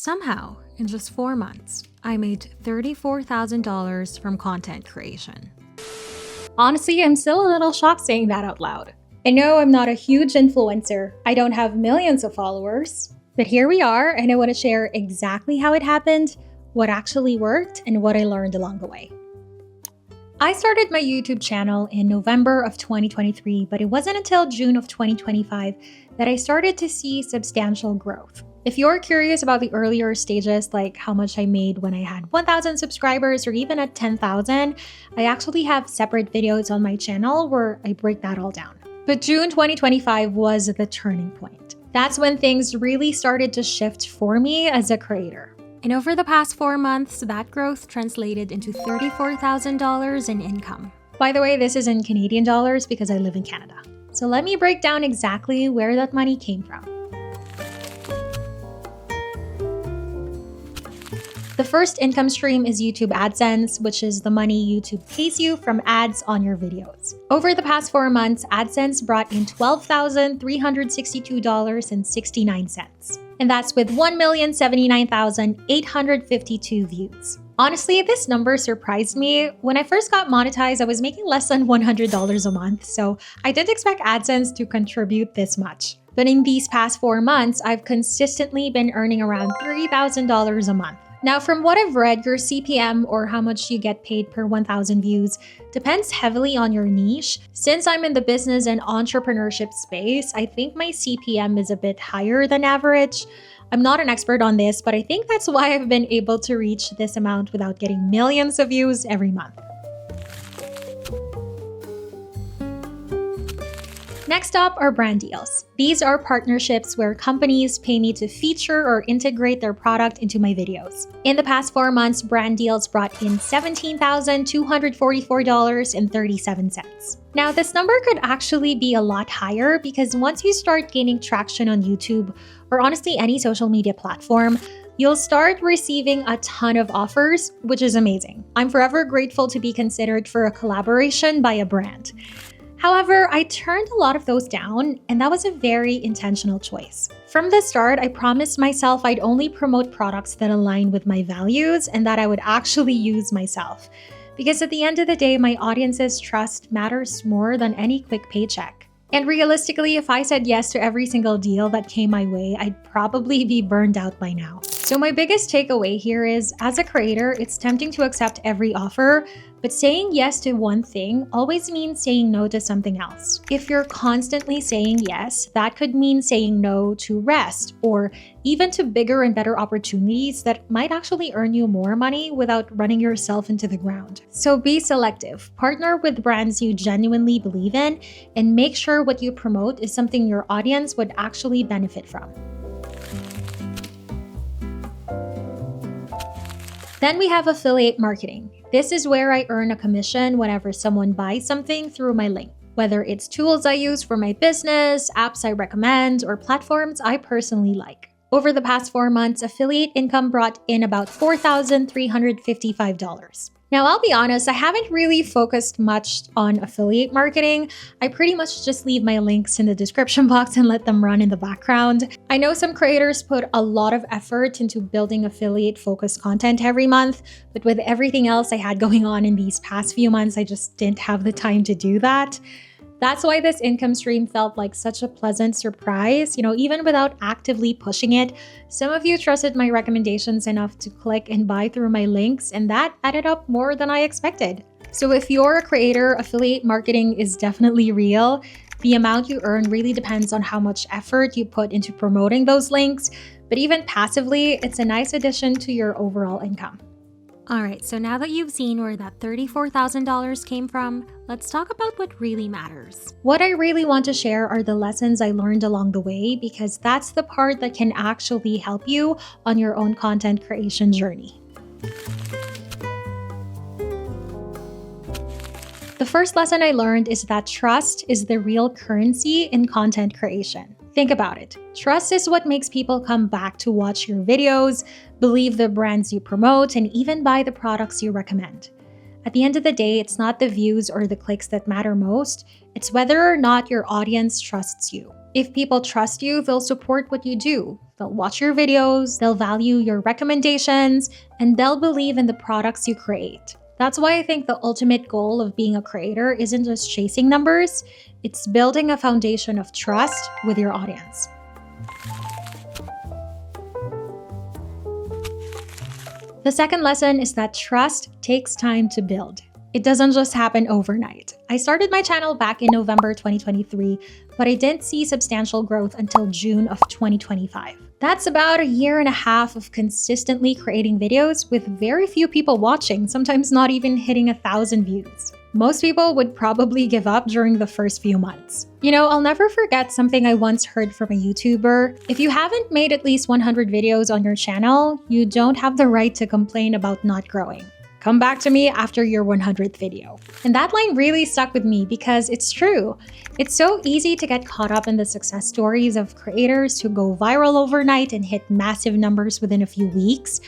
Somehow, in just 4 months, I made $34,000 from content creation. Honestly, I'm still a little shocked saying that out loud. I know I'm not a huge influencer. I don't have millions of followers. But here we are, and I want to share exactly how it happened, what actually worked, and what I learned along the way. I started my YouTube channel in November of 2023, but it wasn't until June of 2025 that I started to see substantial growth. If you're curious about the earlier stages, like how much I made when I had 1,000 subscribers or even at 10,000, I actually have separate videos on my channel where I break that all down. But June 2025 was the turning point. That's when things really started to shift for me as a creator. And over the past 4 months, that growth translated into $34,000 in income. By the way, this is in Canadian dollars because I live in Canada. So let me break down exactly where that money came from. The first income stream is YouTube AdSense, which is the money YouTube pays you from ads on your videos. Over the past 4 months, AdSense brought in $12,362.69. And that's with 1,079,852 views. Honestly, this number surprised me. When I first got monetized, I was making less than $100 a month, so I didn't expect AdSense to contribute this much. But in these past 4 months, I've consistently been earning around $3,000 a month. Now, from what I've read, your CPM, or how much you get paid per 1,000 views, depends heavily on your niche. Since I'm in the business and entrepreneurship space, I think my CPM is a bit higher than average. I'm not an expert on this, but I think that's why I've been able to reach this amount without getting millions of views every month. Next up are brand deals. These are partnerships where companies pay me to feature or integrate their product into my videos. In the past 4 months, brand deals brought in $17,244.37. Now, this number could actually be a lot higher because once you start gaining traction on YouTube, or honestly any social media platform, you'll start receiving a ton of offers, which is amazing. I'm forever grateful to be considered for a collaboration by a brand. However, I turned a lot of those down, and that was a very intentional choice. From the start, I promised myself I'd only promote products that align with my values and that I would actually use myself. Because at the end of the day, my audience's trust matters more than any quick paycheck. And realistically, if I said yes to every single deal that came my way, I'd probably be burned out by now. So my biggest takeaway here is, as a creator, it's tempting to accept every offer, but saying yes to one thing always means saying no to something else. If you're constantly saying yes, that could mean saying no to rest, or even to bigger and better opportunities that might actually earn you more money without running yourself into the ground. So be selective, partner with brands you genuinely believe in, and make sure what you promote is something your audience would actually benefit from. Then we have affiliate marketing. This is where I earn a commission whenever someone buys something through my link, whether it's tools I use for my business, apps I recommend, or platforms I personally like. Over the past 4 months, affiliate income brought in about $4,355. Now, I'll be honest, I haven't really focused much on affiliate marketing. I pretty much just leave my links in the description box and let them run in the background. I know some creators put a lot of effort into building affiliate-focused content every month, but with everything else I had going on in these past few months, I just didn't have the time to do that. That's why this income stream felt like such a pleasant surprise. Even without actively pushing it, some of you trusted my recommendations enough to click and buy through my links, and that added up more than I expected. So if you're a creator, affiliate marketing is definitely real. The amount you earn really depends on how much effort you put into promoting those links, but even passively, it's a nice addition to your overall income. Alright, so now that you've seen where that $34,000 came from, let's talk about what really matters. What I really want to share are the lessons I learned along the way, because that's the part that can actually help you on your own content creation journey. The first lesson I learned is that trust is the real currency in content creation. Think about it. Trust is what makes people come back to watch your videos, believe the brands you promote, and even buy the products you recommend. At the end of the day, it's not the views or the clicks that matter most. It's whether or not your audience trusts you. If people trust you, they'll support what you do. They'll watch your videos, they'll value your recommendations, and they'll believe in the products you create. That's why I think the ultimate goal of being a creator isn't just chasing numbers, it's building a foundation of trust with your audience. The second lesson is that trust takes time to build. It doesn't just happen overnight. I started my channel back in November 2023, but I didn't see substantial growth until June of 2025. That's about a year and a half of consistently creating videos with very few people watching, sometimes not even hitting 1,000 views. Most people would probably give up during the first few months. I'll never forget something I once heard from a YouTuber. If you haven't made at least 100 videos on your channel, you don't have the right to complain about not growing. Come back to me after your 100th video. And that line really stuck with me because it's true. It's so easy to get caught up in the success stories of creators who go viral overnight and hit massive numbers within a few weeks.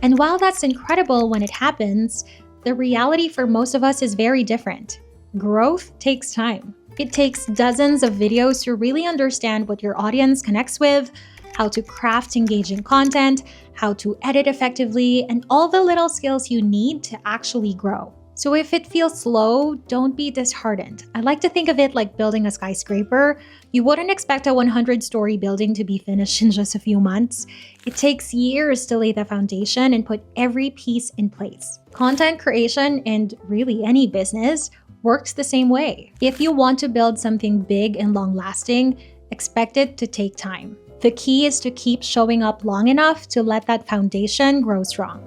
And while that's incredible when it happens, the reality for most of us is very different. Growth takes time. It takes dozens of videos to really understand what your audience connects with, how to craft engaging content, how to edit effectively, and all the little skills you need to actually grow. So if it feels slow, don't be disheartened. I like to think of it like building a skyscraper. You wouldn't expect a 100-story building to be finished in just a few months. It takes years to lay the foundation and put every piece in place. Content creation, and really any business, works the same way. If you want to build something big and long-lasting, expect it to take time. The key is to keep showing up long enough to let that foundation grow strong.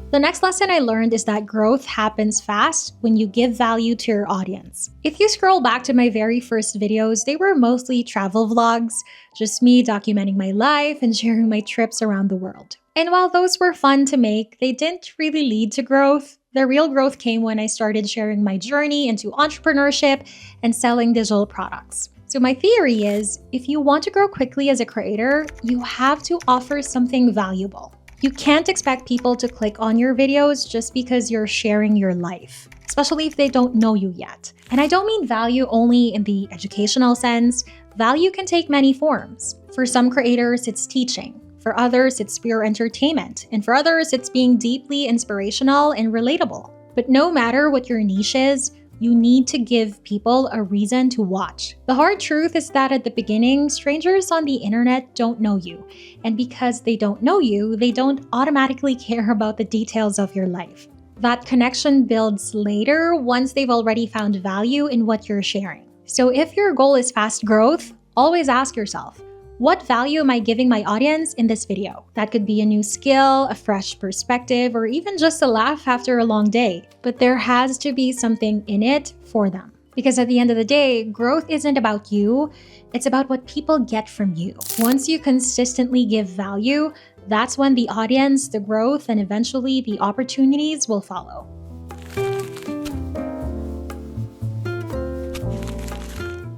The next lesson I learned is that growth happens fast when you give value to your audience. If you scroll back to my very first videos, they were mostly travel vlogs, just me documenting my life and sharing my trips around the world. And while those were fun to make, they didn't really lead to growth. The real growth came when I started sharing my journey into entrepreneurship and selling digital products. So my theory is, if you want to grow quickly as a creator, you have to offer something valuable. You can't expect people to click on your videos just because you're sharing your life, especially if they don't know you yet. And I don't mean value only in the educational sense. Value can take many forms. For some creators, it's teaching. For others, it's pure entertainment. And for others, it's being deeply inspirational and relatable. But no matter what your niche is, you need to give people a reason to watch. The hard truth is that at the beginning, strangers on the internet don't know you. And because they don't know you, they don't automatically care about the details of your life. That connection builds later once they've already found value in what you're sharing. So if your goal is fast growth, always ask yourself, what value am I giving my audience in this video? That could be a new skill, a fresh perspective, or even just a laugh after a long day. But there has to be something in it for them. Because at the end of the day, growth isn't about you, it's about what people get from you. Once you consistently give value, that's when the audience, the growth, and eventually the opportunities will follow.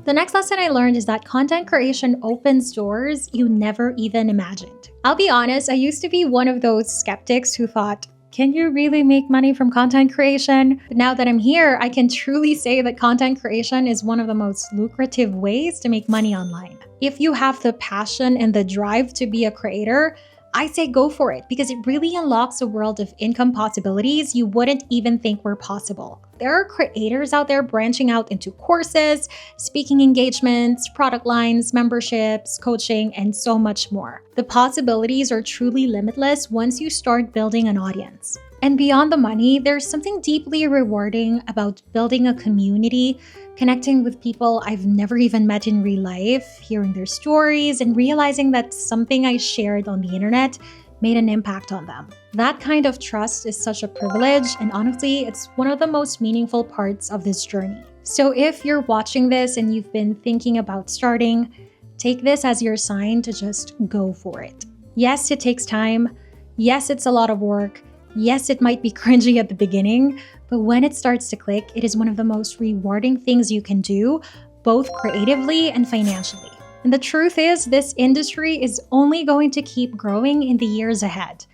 The next lesson I learned is that content creation opens doors you never even imagined. I'll be honest, I used to be one of those skeptics who thought, can you really make money from content creation? But now that I'm here, I can truly say that content creation is one of the most lucrative ways to make money online. If you have the passion and the drive to be a creator, I say go for it because it really unlocks a world of income possibilities you wouldn't even think were possible. There are creators out there branching out into courses, speaking engagements, product lines, memberships, coaching, and so much more. The possibilities are truly limitless once you start building an audience. And beyond the money, there's something deeply rewarding about building a community, connecting with people I've never even met in real life, hearing their stories, and realizing that something I shared on the internet made an impact on them. That kind of trust is such a privilege, and honestly, it's one of the most meaningful parts of this journey. So if you're watching this and you've been thinking about starting, take this as your sign to just go for it. Yes, it takes time. Yes, it's a lot of work. Yes, it might be cringy at the beginning, but when it starts to click, it is one of the most rewarding things you can do, both creatively and financially. And the truth is, this industry is only going to keep growing in the years ahead.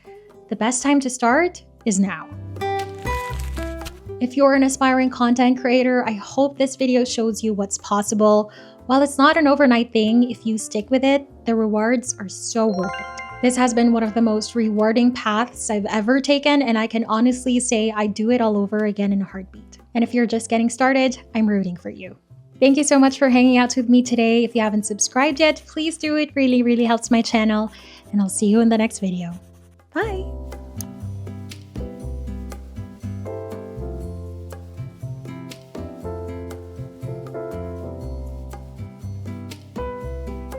The best time to start is now. If you're an aspiring content creator, I hope this video shows you what's possible. While it's not an overnight thing, if you stick with it, the rewards are so worth it. This has been one of the most rewarding paths I've ever taken, and I can honestly say I'd do it all over again in a heartbeat. And if you're just getting started, I'm rooting for you. Thank you so much for hanging out with me today. If you haven't subscribed yet, please do. It really helps my channel. And I'll see you in the next video. Bye!